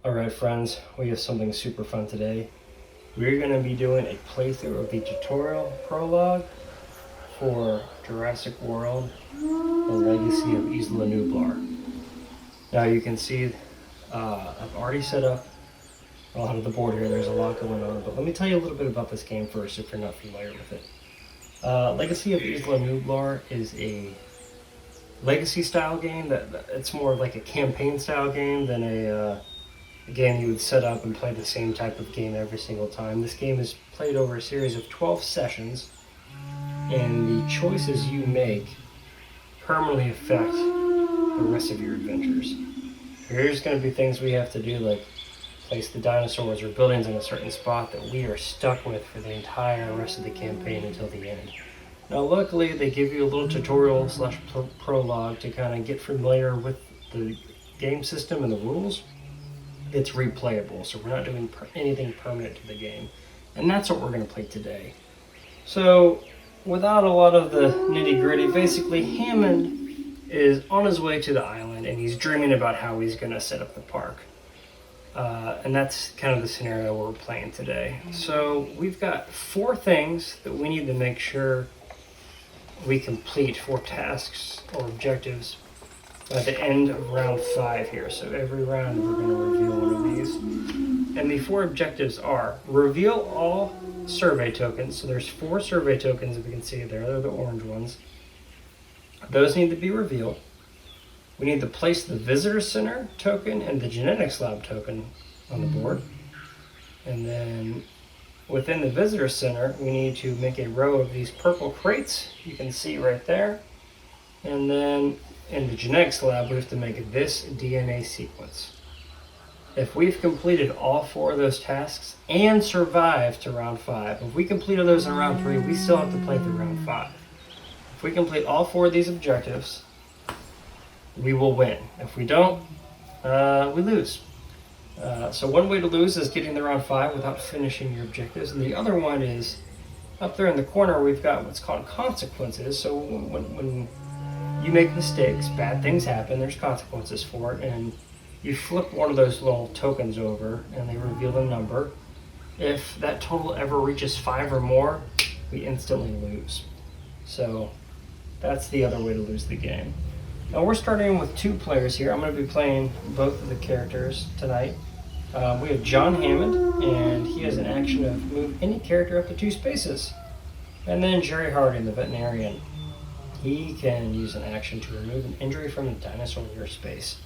Alright friends, we have something super fun today. We're going to be doing a playthrough of the tutorial prologue for Jurassic World, The Legacy of Isla Nublar. Now you can see I've already set up a lot of the board here. There's a lot going on, but let me tell you a little bit about this game first if you're not familiar with it. Legacy of Isla Nublar is a legacy style game it's more like a campaign style game than a game you would set up and play the same type of game every single time. This game is played over a series of 12 sessions, and the choices you make permanently affect the rest of your adventures. There's going to be things we have to do, like place the dinosaurs or buildings in a certain spot that we are stuck with for the entire rest of the campaign until the end. Now luckily they give you a little tutorial slash prologue to kind of get familiar with the game system and the rules. It's replayable, so we're not doing anything permanent to the game. And that's what we're going to play today. So, without a lot of the nitty-gritty, basically Hammond is on his way to the island and he's dreaming about how he's going to set up the park. And that's kind of the scenario we're playing today. So, we've got 4 things that we need to make sure we complete, 4 tasks or objectives at the end of round 5 here. So every round we're going to reveal one of these. And the 4 objectives are reveal all survey tokens. So there's 4 survey tokens, if we can see there. They're the orange ones. Those need to be revealed. We need to place the visitor center token and the genetics lab token on the board. And then within the visitor center, we need to make a row of these purple crates you can see right there. And then in the genetics lab, we have to make this DNA sequence. If we've completed all 4 of those tasks and survived to round 5, if we completed those in round 3, we still have to play through round 5. If we complete all 4 of these objectives, we will win. If we don't, we lose. So one way to lose is getting to round 5 without finishing your objectives, and the other one is up there in the corner. We've got what's called consequences. So when you make mistakes, bad things happen, there's consequences for it, and you flip one of those little tokens over and they reveal a number. If that total ever reaches 5 or more, we instantly lose. So that's the other way to lose the game. Now we're starting with 2 players here. I'm going to be playing both of the characters tonight. We have John Hammond, and he has an action of move any character up to 2 spaces. And then Jerry Harding, the veterinarian. He can use an action to remove an injury from a dinosaur in your space.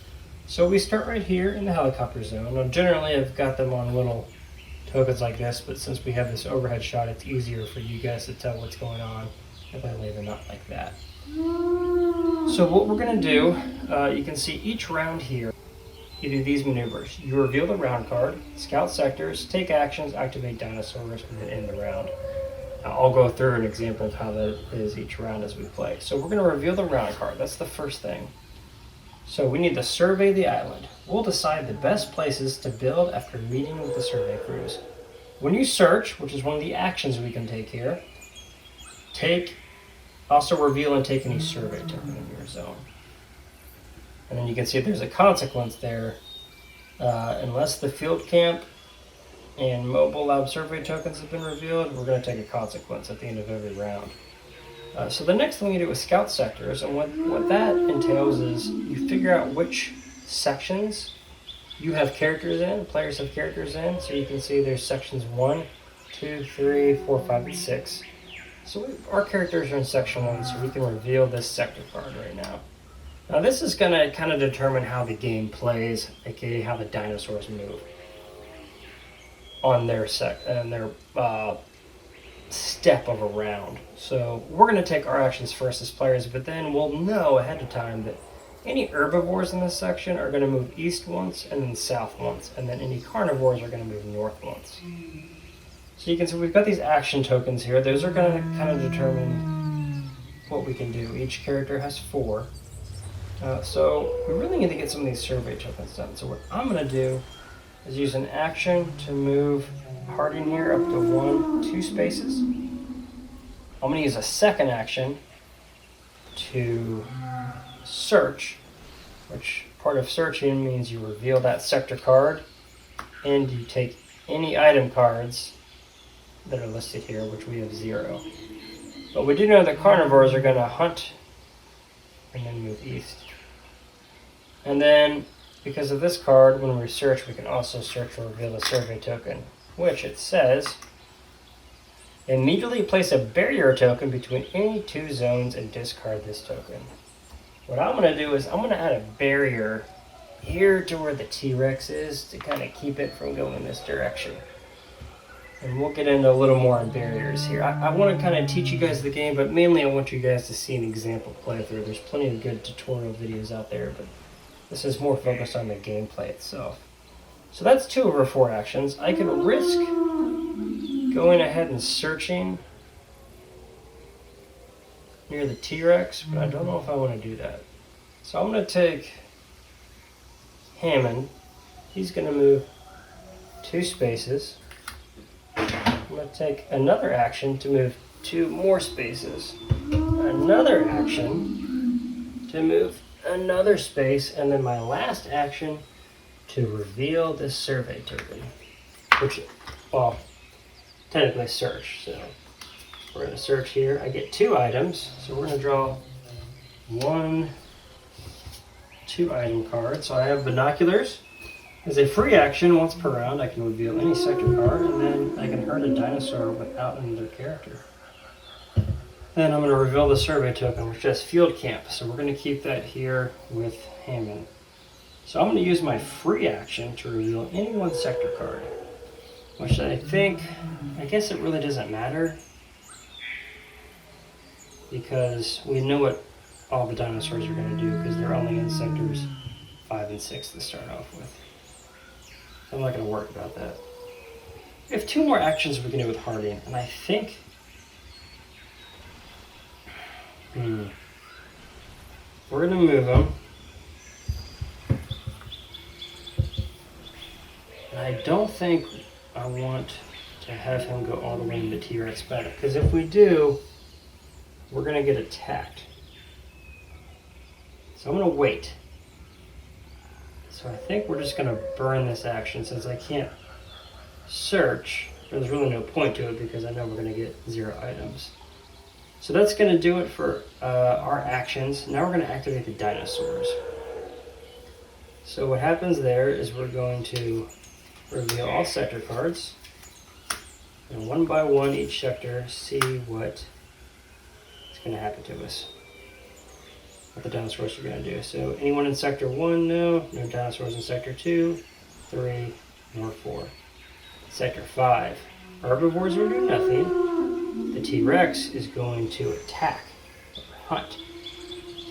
So we start right here in the helicopter zone. Now generally I've got them on little tokens like this, but since we have this overhead shot, it's easier for you guys to tell what's going on if I lay them out like that. So what we're going to do, you can see each round here, you do these maneuvers. You reveal the round card, scout sectors, take actions, activate dinosaurs, and then end the round. I'll go through an example of how that is each round as we play. So we're going to reveal the round card. That's the first thing. So we need to survey the island. We'll decide the best places to build after meeting with the survey crews. When you search, which is one of the actions we can take here, also reveal and take any survey token in your zone. And then you can see there's a consequence there. Unless the field camp and mobile lab survey tokens have been revealed, we're going to take a consequence at the end of every round. So the next thing we do is scout sectors, and what that entails is you figure out which sections you have characters in, players have characters in. So you can see there's sections 1, 2, 3, 4, 5, and 6. So our characters are in section 1, so we can reveal this sector card right now. Now this is going to kind of determine how the game plays, aka how the dinosaurs move on their step of a round. So we're going to take our actions first as players, but then we'll know ahead of time that any herbivores in this section are going to move east once and then south once, and then any carnivores are going to move north once. So you can see we've got these action tokens here. Those are going to kind of determine what we can do. Each character has 4. So we really need to get some of these survey tokens done. So what I'm going to do is use an action to move Harding here up to 1, 2 spaces. I'm going to use a second action to search, which part of searching means you reveal that sector card and you take any item cards that are listed here, which we have 0. But we do know that carnivores are going to hunt and then move east. And then, because of this card, when we search, we can also search or reveal a survey token, which it says, immediately place a barrier token between any 2 zones and discard this token. What I'm going to do is I'm going to add a barrier here to where the T-Rex is to kind of keep it from going this direction. And we'll get into a little more on barriers here. I want to kind of teach you guys the game, but mainly I want you guys to see an example playthrough. There's plenty of good tutorial videos out there, but this is more focused on the gameplay itself. So that's 2 of our 4 actions. I could risk going ahead and searching near the T-Rex, but I don't know if I want to do that. So I'm going to take Hammond. He's going to move 2 spaces. I'm going to take another action to move 2 more spaces. Another action to move another space, and then my last action to reveal this survey token, which, well, technically search. So we're going to search here. I get 2 items, so we're going to draw 1, 2 item card. So I have binoculars. As a free action, once per round, I can reveal any sector card, and then I can hurt a dinosaur without another character. Then I'm going to reveal the survey token, which is Field Camp. So we're going to keep that here with Hammond. So I'm going to use my free action to reveal any 1 sector card, which I guess it really doesn't matter, because we know what all the dinosaurs are going to do, because they're only in sectors 5 and 6 to start off with. I'm not going to worry about that. We have 2 more actions we can do with Harding, and I think we're going to move him. And I don't think I want to have him go all the way into T-Rex battle, because if we do, we're going to get attacked. So I'm going to wait. So I think we're just going to burn this action, since I can't search. There's really no point to it, because I know we're going to get 0 items. So that's going to do it for our actions. Now we're going to activate the dinosaurs. So what happens there is we're going to reveal all sector cards. And 1 by 1 each sector, see what is going to happen to us. What the dinosaurs are going to do. So anyone in sector 1, no dinosaurs in sector 2, 3, nor 4. Sector 5, herbivores will do nothing. The T-Rex is going to attack, or hunt.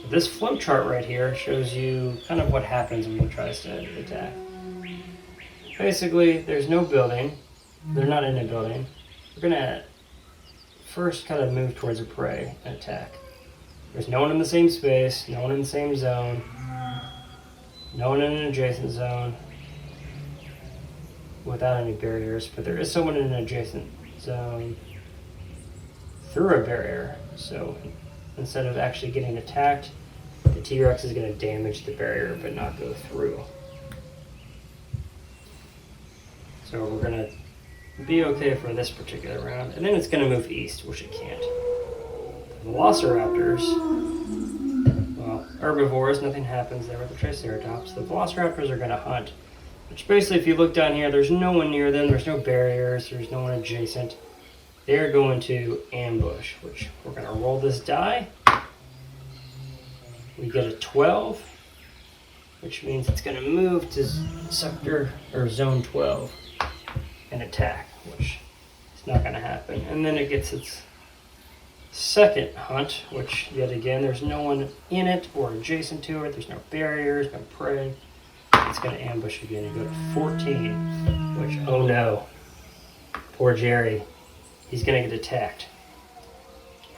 So this flow chart right here shows you kind of what happens when he tries to attack. Basically, there's no building. They're not in a building. We're going to first kind of move towards a prey and attack. There's no one in the same space, no one in the same zone, no one in an adjacent zone without any barriers, but there is someone in an adjacent zone through a barrier. So instead of actually getting attacked, the T-Rex is going to damage the barrier but not go through. So we're going to be okay for this particular round, and then it's going to move east, which it can't. Velociraptors, well, herbivores, nothing happens there with the Triceratops. The Velociraptors are going to hunt, which basically, if you look down here, there's no one near them, there's no barriers, there's no one adjacent. They're going to ambush, which we're going to roll this die. We get a 12, which means it's going to move to sector or zone 12 and attack, which is not going to happen. And then it gets its second hunt, which yet again, there's no one in it or adjacent to it. There's no barriers, no prey. It's going to ambush again and go to 14, which, oh no, poor Jerry. He's going to get attacked.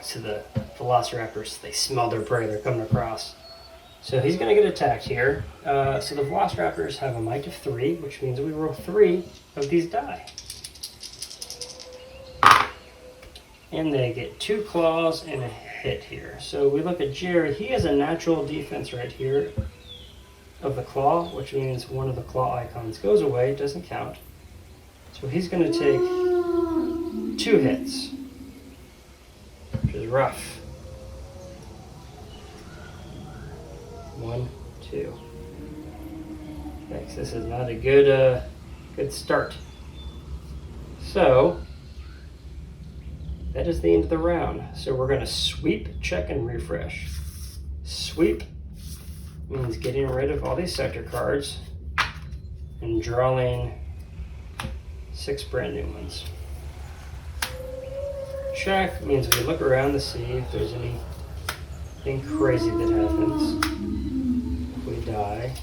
So the Velociraptors, they smell their prey. They're coming across. So he's going to get attacked here. So the Velociraptors have a might of 3, which means we roll 3 of these die. And they get 2 claws and a hit here. So we look at Jerry. He has a natural defense right here of the claw, which means one of the claw icons goes away, it doesn't count. So he's going to take 2 hits, which is rough. 1, 2. Thanks. This is not a good start. So that is the end of the round. So we're going to sweep, check, and refresh. Sweep means getting rid of all these sector cards and drawing 6 brand new ones. Check means we look around to see if there's anything crazy that happens. If we die.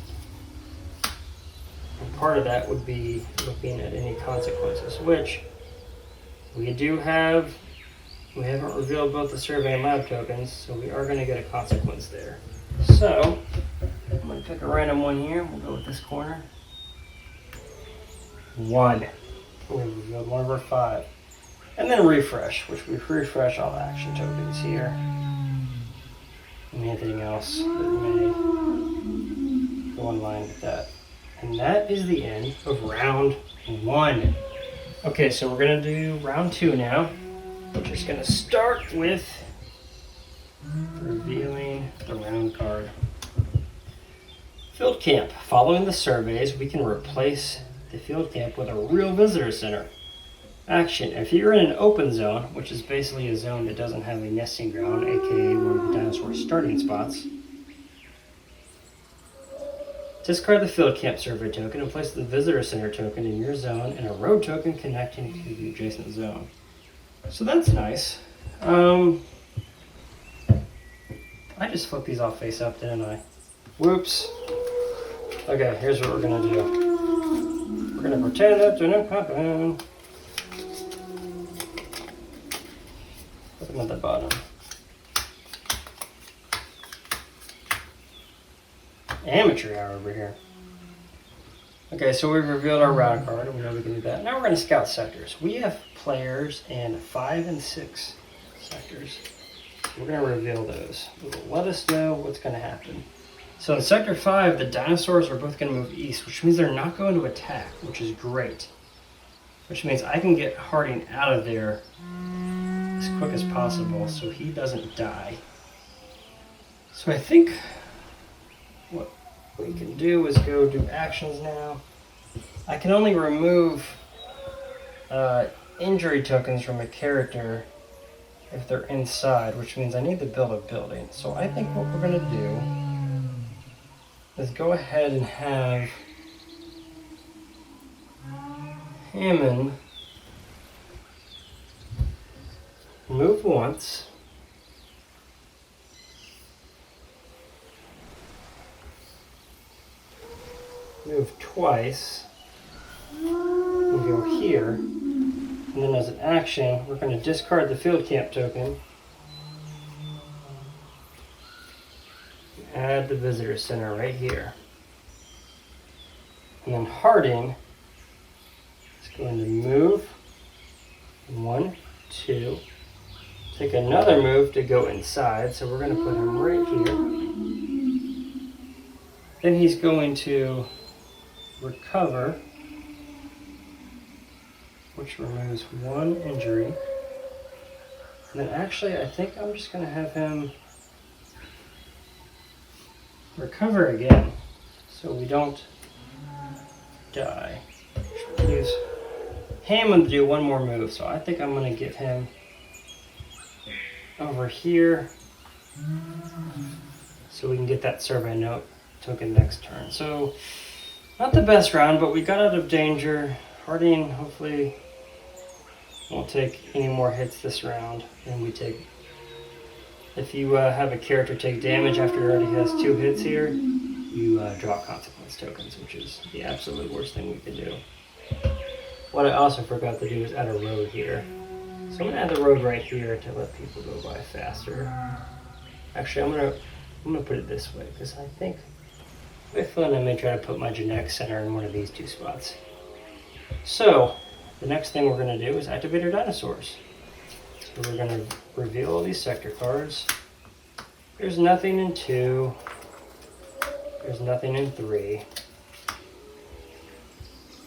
And part of that would be looking at any consequences, which we do have. We haven't revealed both the survey and lab tokens, so we are going to get a consequence there. So, I'm going to pick a random one here. We'll go with this corner. 1. We revealed one of our 5. And then refresh, which we refresh all action tokens here. Anything else that may go in line with that. And that is the end of round 1. Okay, so we're going to do round 2 now. We're just going to start with revealing the round card. Field camp. Following the surveys, we can replace the field camp with a real visitor center. Action. If you're in an open zone, which is basically a zone that doesn't have a nesting ground, aka one of the dinosaur starting spots, discard the field camp survey token and place the visitor center token in your zone and a road token connecting to the adjacent zone. So that's nice. I just flipped these all face up, didn't I? Whoops. Okay, here's what we're gonna do. We're gonna pretend that didn't happen. Put them at the bottom. Amateur hour over here. Okay, so we've revealed our round card, and we know we can do that. Now we're going to scout sectors. We have players in 5 and 6 sectors. We're going to reveal those. Let us know what's going to happen. So in Sector 5, the dinosaurs are both going to move east, which means they're not going to attack, which is great. Which means I can get Harding out of there as quick as possible so he doesn't die. So I think what we can do is go do actions now. I can only remove injury tokens from a character if they're inside, which means I need to build a building. So I think what we're going to do is go ahead and have Hammond move once. Move twice, and go here, and then as an action, we're going to discard the field camp token, add the visitor center right here, and then Harding is going to move 1, 2, take another move to go inside, so we're going to put him right here. Then he's going to recover, which removes 1 injury. And then actually, I think I'm just going to have him recover again, so we don't die. Use Hammond to do 1 more move, so I think I'm going to get him over here, so we can get that survey note token next turn. So not the best round, but we got out of danger. Harding hopefully won't take any more hits this round than we take. If you have a character take damage after he already has 2 hits here, you draw consequence tokens, which is the absolute worst thing we could do. What I also forgot to do is add a road here. So I'm gonna add the road right here to let people go by faster. Actually, I'm gonna put it this way because I think with fun I may try to put my genetic center in one of these 2 spots. So the next thing we're gonna do is activate our dinosaurs. So we're gonna reveal all these sector cards. There's nothing in 2. There's nothing in 3,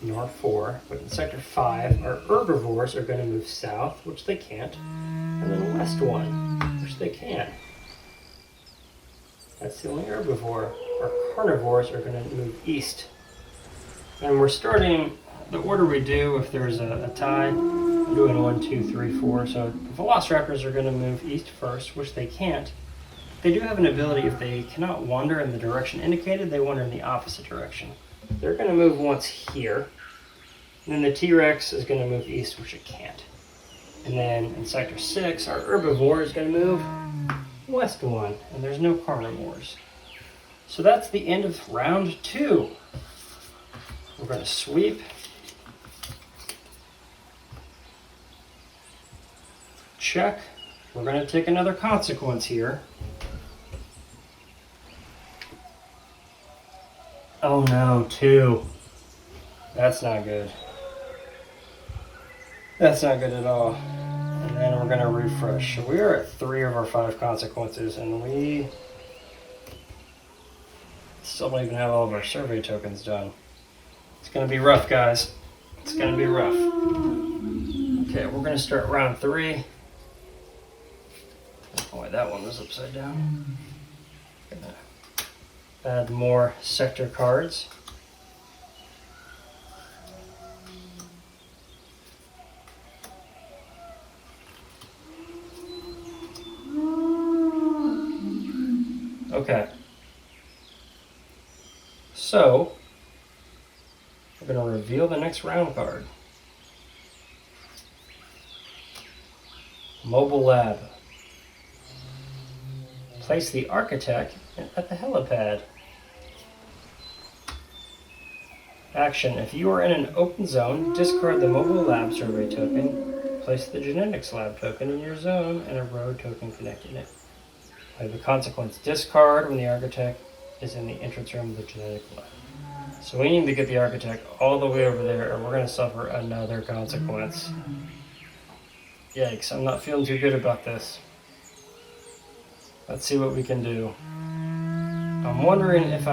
nor 4, but in sector 5, our herbivores are going to move south, which they can't, and then west 1, which they can. That's the only herbivore. Our carnivores are going to move east. And we're starting, the order we do if there's a tie, I'm doing 1, 2, 3, 4. So the velociraptors are going to move east first, which they can't. They do have an ability, if they cannot wander in the direction indicated, they wander in the opposite direction. They're going to move once here. And then the T-Rex is going to move east, which it can't. And then in sector 6, our herbivore is going to move west 1, and there's no carnivores. So that's the end of round 2. We're going to sweep. Check. We're going to take another consequence here. Oh no, 2. That's not good. That's not good at all. And then we're going to refresh. So we are at 3 of our 5 consequences, and we still don't even have all of our survey tokens done. It's going to be rough, guys. It's going to be rough. Okay, we're going to start round 3. Oh, wait, that one was upside down. Gonna add more sector cards. Okay. So, we're going to reveal the next round card. Mobile Lab. Place the architect at the helipad. Action. If you are in an open zone, discard the Mobile Lab survey token. Place the Genetics Lab token in your zone and a road token connecting it. By the consequence, discard when the architect is in the entrance room of the genetic lab. So we need to get the architect all the way over there, or we're going to suffer another consequence. Yikes, I'm not feeling too good about this. Let's see what we can do. I'm wondering if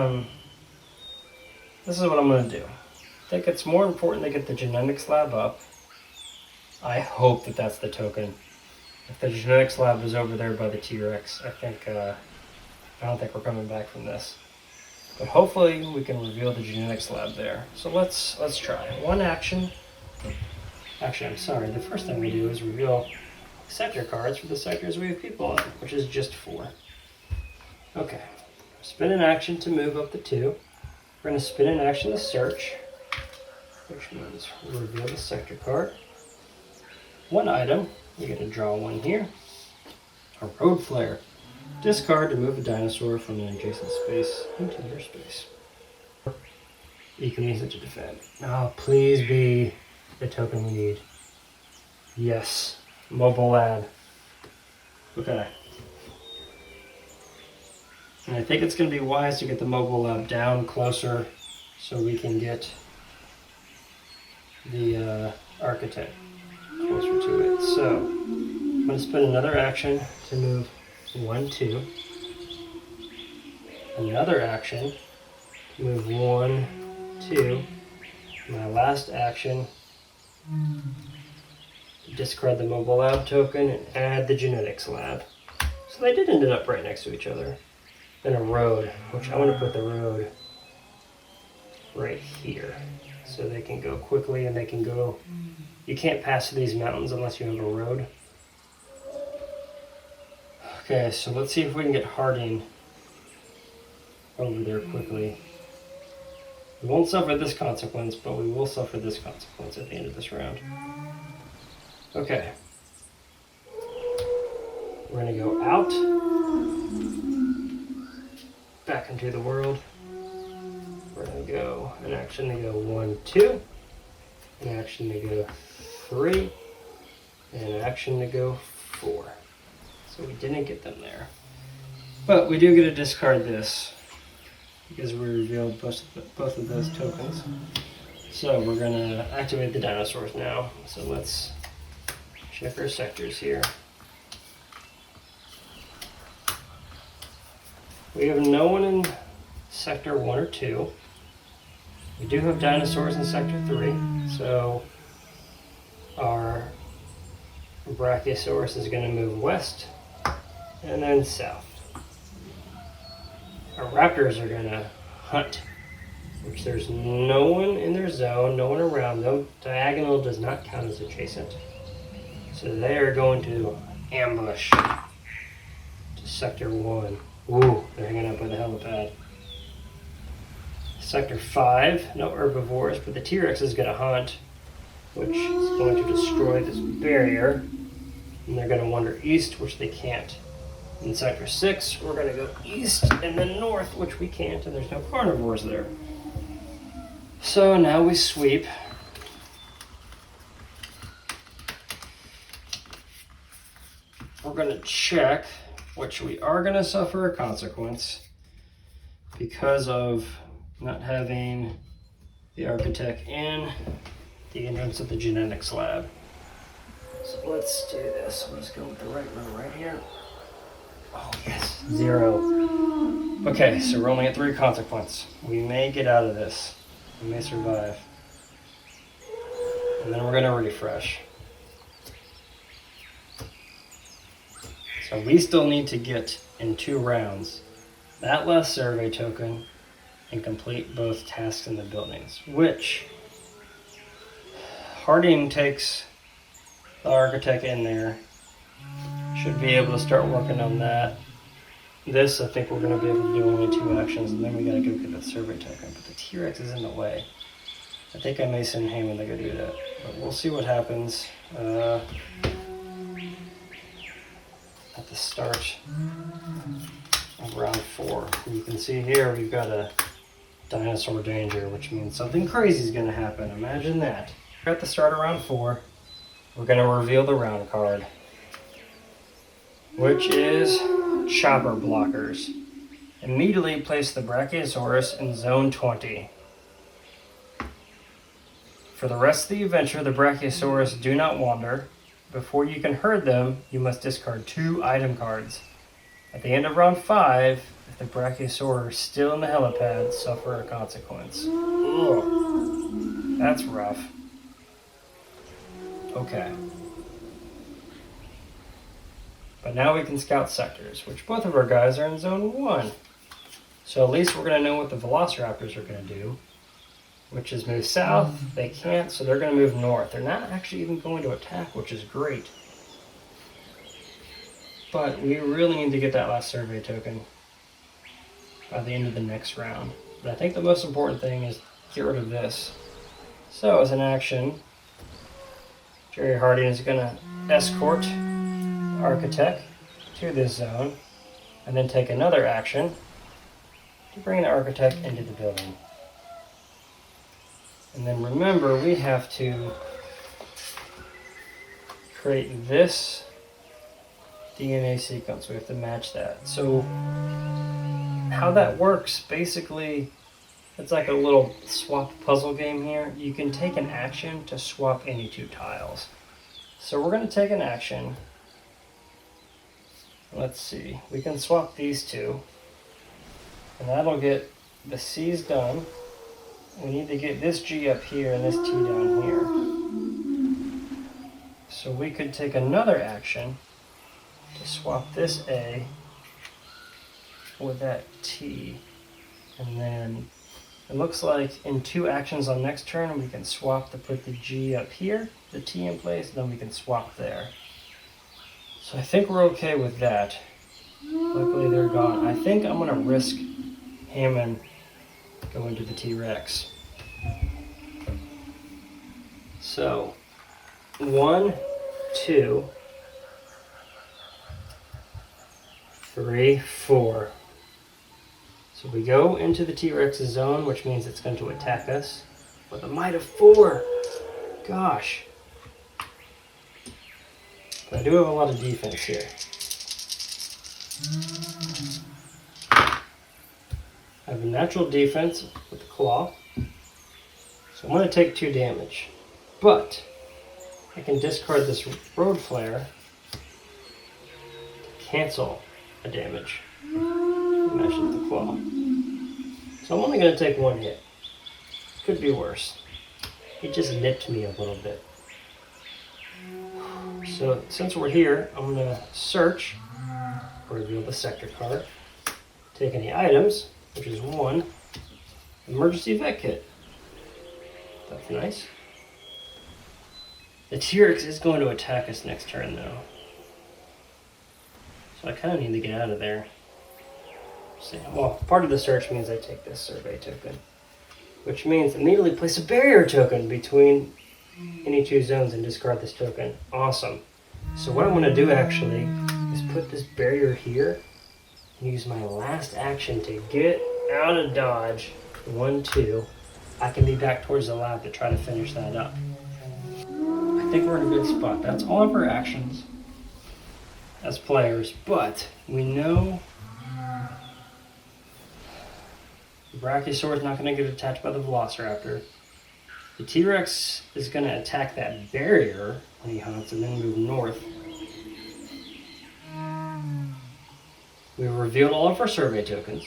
this is what I'm going to do. I think it's more important to get the genetics lab up. I hope that that's the token. If the genetics lab is over there by the T-Rex, I don't think we're coming back from this. But hopefully we can reveal the genetics lab there. So let's try. One action. Actually, I'm sorry. The first thing we do is reveal sector cards for the sectors we have people on, which is just 4. Okay. Spin an action to move up the 2. We're going to spin an action to search, which means we'll reveal the sector card. One item. You get to draw one here. A road flare. Discard to move a dinosaur from an adjacent space into your space. You can use it to defend. Oh, please be the token we need. Yes. Mobile Lab. Okay. And I think it's going to be wise to get the Mobile Lab down closer so we can get the architect closer to it. So I'm going to spend another action to move 1, 2. Another action to move 1, 2. My last action, discard the Mobile Lab token and add the Genetics Lab. So they did end up right next to each other. Then a road, which I want to put the road right here so they can go quickly and they can go. You can't pass these mountains unless you have a road. Okay, so let's see if we can get Harding over there quickly. We won't suffer this consequence, but we will suffer this consequence at the end of this round. Okay. We're going to go out. Back into the world. We're going to go an action to go 1, 2. An action to go 3. And an action to go 4. So we didn't get them there. But we do get to discard this because we revealed both of those tokens. So we're going to activate the dinosaurs now. So let's check our sectors here. We have no one in Sector 1 or 2. We do have dinosaurs in Sector 3, so our Brachiosaurus is going to move west and then south. Our raptors are going to hunt, which there's no one in their zone, no one around them. Diagonal does not count as adjacent. So they are going to ambush to Sector 1. Ooh, they're hanging out by the helipad. Sector 5, no herbivores, but the T-Rex is going to hunt, which is going to destroy this barrier. And they're going to wander east, which they can't. In Sector 6, we're going to go east and then north, which we can't, and there's no carnivores there. So now we sweep. We're going to check, which we are going to suffer a consequence because of not having the architect in the entrance of the genetics lab. So let's do this. Let's go with the right one right here. Oh yes, 0. Okay, so we're only at 3 consequence. We may get out of this. We may survive. And then we're going to refresh. So we still need to get in 2 rounds that last survey token and complete both tasks in the buildings, which Harding takes the architect in there. Should be able to start working on that. This, I think we're going to be able to do only 2 actions, and then we got to go get the survey token. But the T-Rex is in the way. I think I may send Heyman to go do that. But we'll see what happens at the start of round 4. You can see here we've got a dinosaur danger, which means something crazy is going to happen. Imagine that. At the start of round 4, we're going to reveal the round card, which is chopper blockers. Immediately place the Brachiosaurus in zone 20. For the rest of the adventure, the Brachiosaurus do not wander. Before you can herd them, you must discard 2 item cards. At the end of round 5, if the Brachiosaurus is still in the helipad, suffer a consequence. Ugh, that's rough. Okay. But now we can scout sectors, which both of our guys are in zone 1. So at least we're going to know what the Velociraptors are going to do, which is move south. They can't, so they're going to move north. They're not actually even going to attack, which is great. But we really need to get that last survey token by the end of the next round. But I think the most important thing is get rid of this. So as an action, Jerry Harding is going to escort Architect to this zone and then take another action to bring the Architect into the building. And then remember, we have to create this DNA sequence. We have to match that. So how that works, basically, it's like a little swap puzzle game here. You can take an action to swap any 2 tiles. So we're going to take an action. Let's see, we can swap these 2, and that'll get the C's done. We need to get this G up here and this T down here. So we could take another action to swap this A with that T, and then it looks like in 2 actions on next turn we can swap to put the G up here, the T in place, and then we can swap there. So I think we're okay with that. Luckily they're gone. I think I'm going to risk Hammond going to the T-Rex. So 1, 2, 3, 4. So we go into the T-Rex's zone, which means it's going to attack us with a might of 4. Gosh. But I do have a lot of defense here. I have a natural defense with the claw. So I'm going to take 2 damage. But I can discard this road flare to cancel a damage. Match with the claw. So I'm only going to take one hit. Could be worse. He just nipped me a little bit. So since we're here, I'm going to search, reveal the sector card, take any items, which is 1, emergency vet kit. That's nice. The T-Rex is going to attack us next turn though. So I kind of need to get out of there. Well, part of the search means I take this survey token, which means immediately place a barrier token between any 2 zones and discard this token. Awesome. So what I'm going to do actually is put this barrier here and use my last action to get out of dodge. 1, 2. I can be back towards the lab to try to finish that up. I think we're in a good spot. That's all of our actions as players, but we know the Brachiosaur is not going to get attacked by the Velociraptor. The T-Rex is going to attack that barrier when he hunts and then move north. We've revealed all of our survey tokens.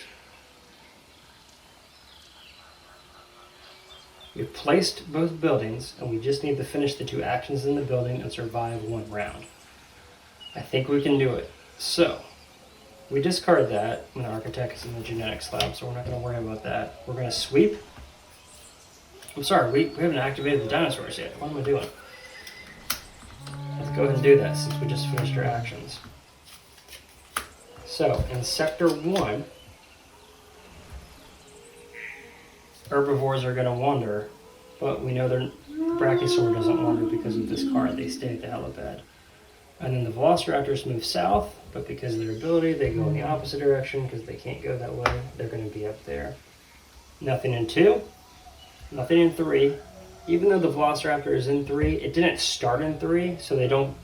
We've placed both buildings, and we just need to finish the 2 actions in the building and survive 1 round. I think we can do it. So, we discard that when the Architect is in the genetics lab, so we're not going to worry about that. We're going to sweep. I'm sorry, we haven't activated the dinosaurs yet. What am I doing? Let's go ahead and do that since we just finished our actions. So, in Sector 1, herbivores are going to wander, but we know the Brachiosaur doesn't wander because of this card. They stay at the helipad. And then the Velociraptors move south, but because of their ability, they go in the opposite direction because they can't go that way. They're going to be up there. Nothing in 2, nothing in 3. Even though the Velociraptor is in 3, it didn't start in 3, so they don't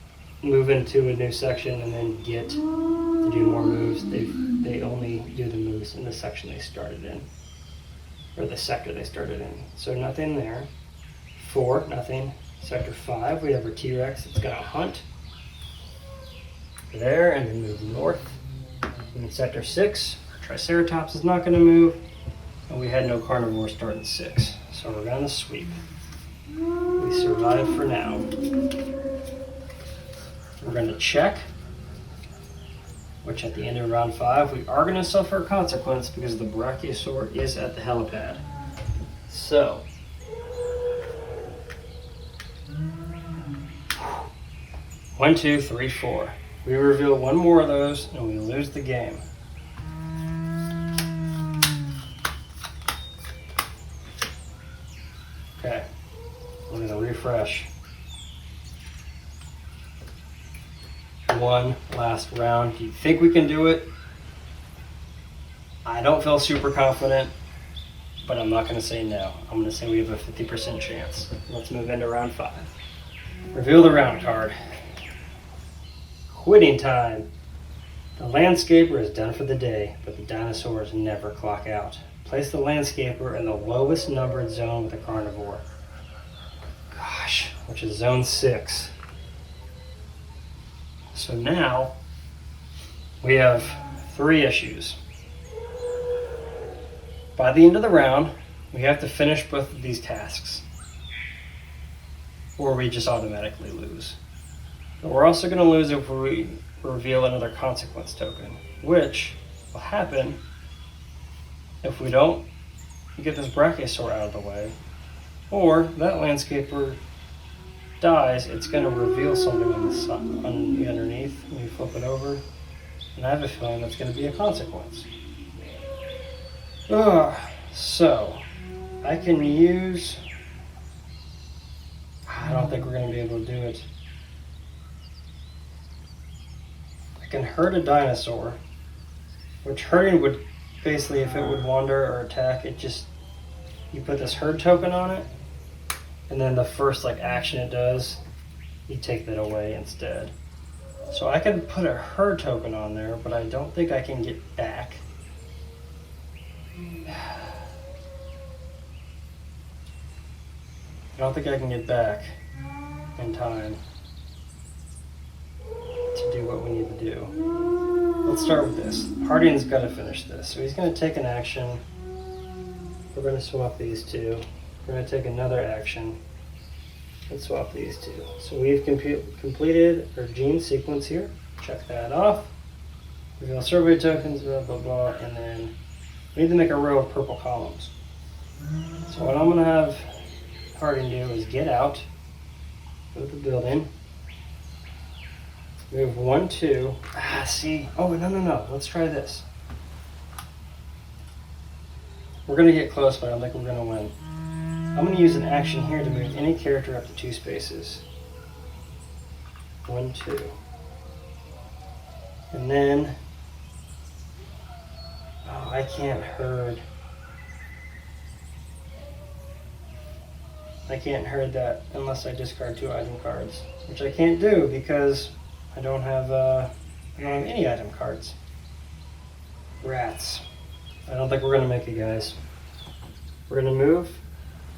move into a new section and then get to do more moves. They only do the moves in the section they started in, or the sector they started in. So nothing there. 4, nothing. Sector 5, we have our T-Rex. It's going to hunt there and then move north. In Sector 6, our Triceratops is not going to move, and we had no carnivore start in 6. So we're going to sweep. We survive for now. We're going to check, which at the end of round 5, we are going to suffer a consequence because the Brachiosaur is at the helipad. So, one, 2, 3, 4. We reveal 1 more of those and we lose the game. Okay, we're going to refresh. 1 last round. Do you think we can do it? I don't feel super confident, but I'm not going to say no. I'm going to say we have a 50% chance. Let's move into round 5. Reveal the round card. Quitting time. The landscaper is done for the day, but the dinosaurs never clock out. Place the landscaper in the lowest numbered zone with a carnivore. Gosh, which is zone 6. So now we have 3 issues. By the end of the round, we have to finish both of these tasks, or we just automatically lose. But we're also going to lose if we reveal another consequence token, which will happen if we don't get this Brachiosaur out of the way, or that landscaper dies. It's going to reveal something on the underneath when we flip it over, and I have a feeling that's going to be a consequence. So I can use, I don't think we're going to be able to do it. I can hurt a dinosaur, which hurting would basically, if it would wander or attack, it just, you put this herd token on it, and then the first action it does, you take that away instead. So I can put a herd token on there, but I don't think I can get back. I don't think I can get back in time to do what we need to do. Let's start with this. Harding's got to finish this. So he's going to take an action we're going to swap these two. We're going to take another action and swap these two. So we've completed our gene sequence here. Check that off. Reveal survey tokens, blah, blah, blah, and then we need to make a row of purple columns. So what I'm going to have Harding do is get out, go to the building, move 1, 2. See. Oh, no. Let's try this. We're going to get close, but I don't think we're going to win. I'm going to use an action here to move any character up to 2 spaces. 1, 2. And then, oh, I can't herd. I can't herd that unless I discard 2 item cards, which I can't do because I don't have any item cards. Rats. I don't think we're going to make it, guys. We're going to move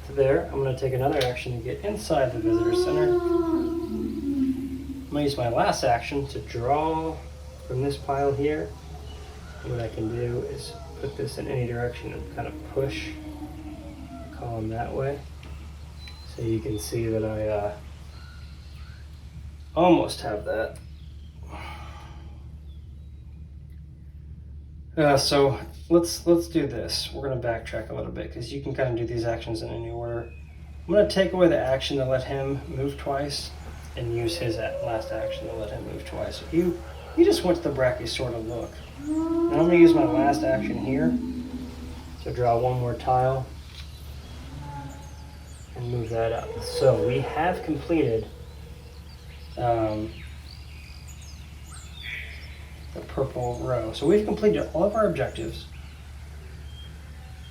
to there. I'm going to take another action to get inside the visitor center. I'm going to use my last action to draw from this pile here. What I can do is put this in any direction and kind of push the column that way. So you can see that I almost have that. So let's do this. We're going to backtrack a little bit because you can kind of do these actions in any order. I'm going to take away the action to let him move twice and use his last action to let him move twice. So you just went to the Brachiosaur to look. Now I'm going to use my last action here to draw 1 more tile and move that up. So we have completed the purple row. So we've completed all of our objectives.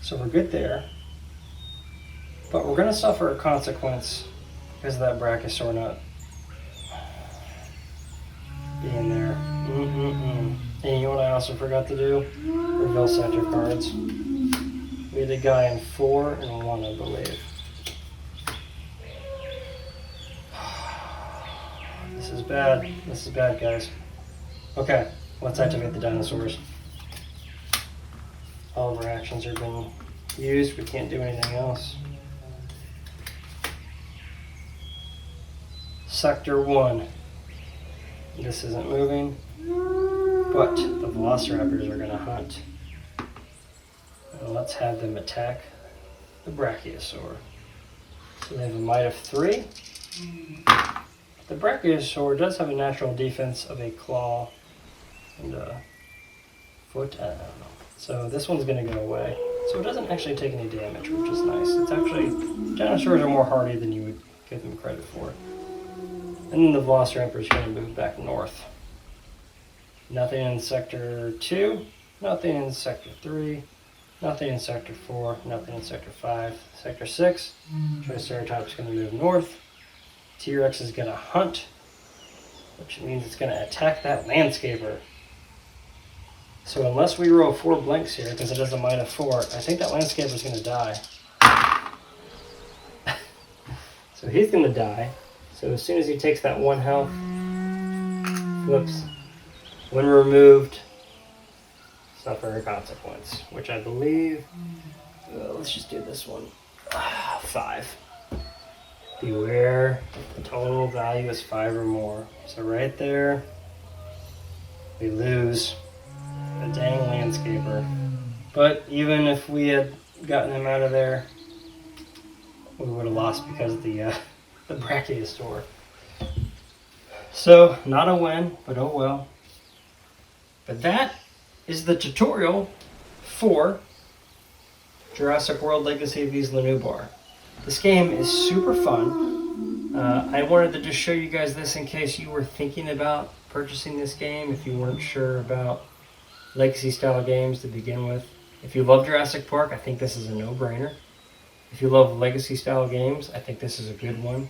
So we're good there. But we're going to suffer a consequence because of that Brachiosaur not being there. And you know what I also forgot to do? Reveal sector cards. We had a guy in 4 and 1, I believe. This is bad. This is bad, guys. Okay, let's activate the dinosaurs. All of our actions are being used. We can't do anything else. Sector 1. This isn't moving, but the velociraptors are going to hunt. And let's have them attack the Brachiosaur. So they have a might of 3. The Brachiosaur does have a natural defense of a claw and a foot. I don't know. So this one's going to go away. So it doesn't actually take any damage, which is nice. It's actually, dinosaurs are more hardy than you would give them credit for. And then the Velociraptor is going to move back north. Nothing in Sector 2, nothing in Sector 3, nothing in Sector 4, nothing in Sector 5. Sector 6, Triceratops is going to move north. T-Rex is going to hunt, which means it's going to attack that landscaper. So unless we roll 4 blanks here, because it has a might of 4, I think that landscaper is going to die. So he's going to die. So as soon as he takes that 1 health, whoops, when removed, suffer a consequence, which I believe, let's just do this one, 5. Beware, the total value is 5 or more. So right there, we lose a dang landscaper. But even if we had gotten him out of there, we would have lost because of the Brachiosaur. So, not a win, but oh well. But that is the tutorial for Jurassic World Legacy of Isla Nublar. This game is super fun. I wanted to just show you guys this in case you were thinking about purchasing this game, if you weren't sure about Legacy style games to begin with. If you love Jurassic Park, I think this is a no-brainer. If you love Legacy style games, I think this is a good one.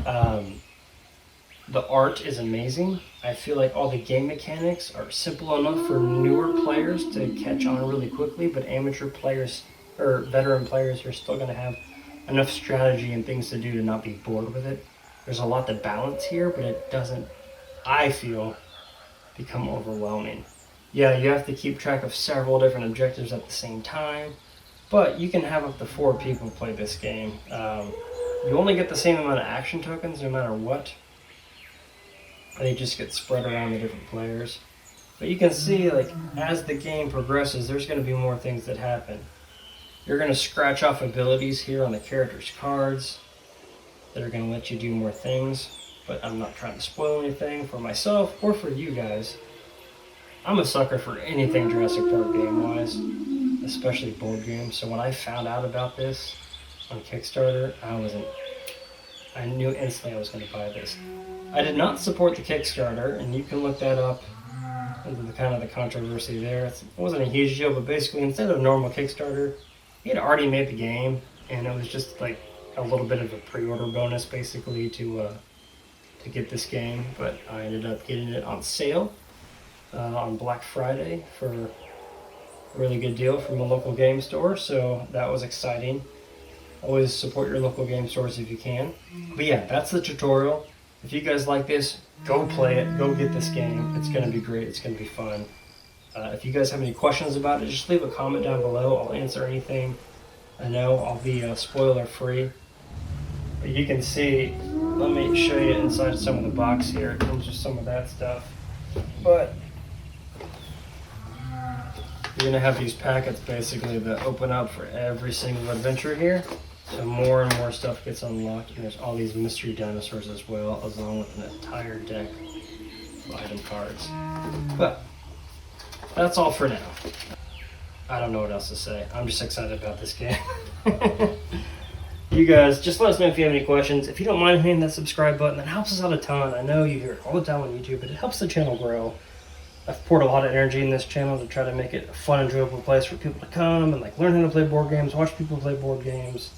The art is amazing. I feel like all the game mechanics are simple enough for newer players to catch on really quickly, but amateur players or veteran players are still going to have enough strategy and things to do to not be bored with it. There's a lot to balance here, but it doesn't, I feel, become overwhelming. Yeah, you have to keep track of several different objectives at the same time, but you can have up to 4 people play this game. You only get the same amount of action tokens no matter what. They just get spread around the different players. But you can see, like, as the game progresses, there's going to be more things that happen. You're going to scratch off abilities here on the character's cards that are going to let you do more things. But I'm not trying to spoil anything for myself or for you guys. I'm a sucker for anything Jurassic Park game-wise, especially board games. So when I found out about this on Kickstarter, I knew instantly I was going to buy this. I did not support the Kickstarter, and you can look that up into the kind of the controversy there. It wasn't a huge deal, but basically instead of normal Kickstarter, he had already made the game, and it was just like a little bit of a pre-order bonus basically to get this game. But I ended up getting it on sale on Black Friday for a really good deal from a local game store, so that was exciting. Always support your local game stores if you can. But yeah, that's the tutorial. If you guys like this, go play it. Go get this game. It's going to be great. It's going to be fun. If you guys have any questions about it, just leave a comment down below. I'll answer anything. I know I'll be spoiler free. But you can see, let me show you inside some of the box here. It comes with some of that stuff. But you're going to have these packets basically that open up for every single adventure here. So more and more stuff gets unlocked, and there's all these mystery dinosaurs as well, along with an entire deck of item cards. But that's all for now. I don't know what else to say. I'm just excited about this game. You guys, just let us know if you have any questions. If you don't mind hitting that subscribe button, that helps us out a ton. I know you hear it all the time on YouTube, but it helps the channel grow. I've poured a lot of energy in this channel to try to make it a fun, enjoyable place for people to come and like learn how to play board games, watch people play board games,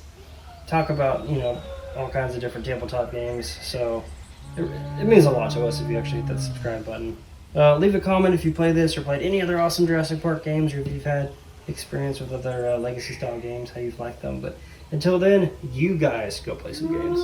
talk about, you know, all kinds of different tabletop games. So it means a lot to us if you actually hit that subscribe button. Leave a comment if you play this or played any other awesome Jurassic Park games, or if you've had experience with other legacy style games, how you've liked them. But until then, you guys go play some games.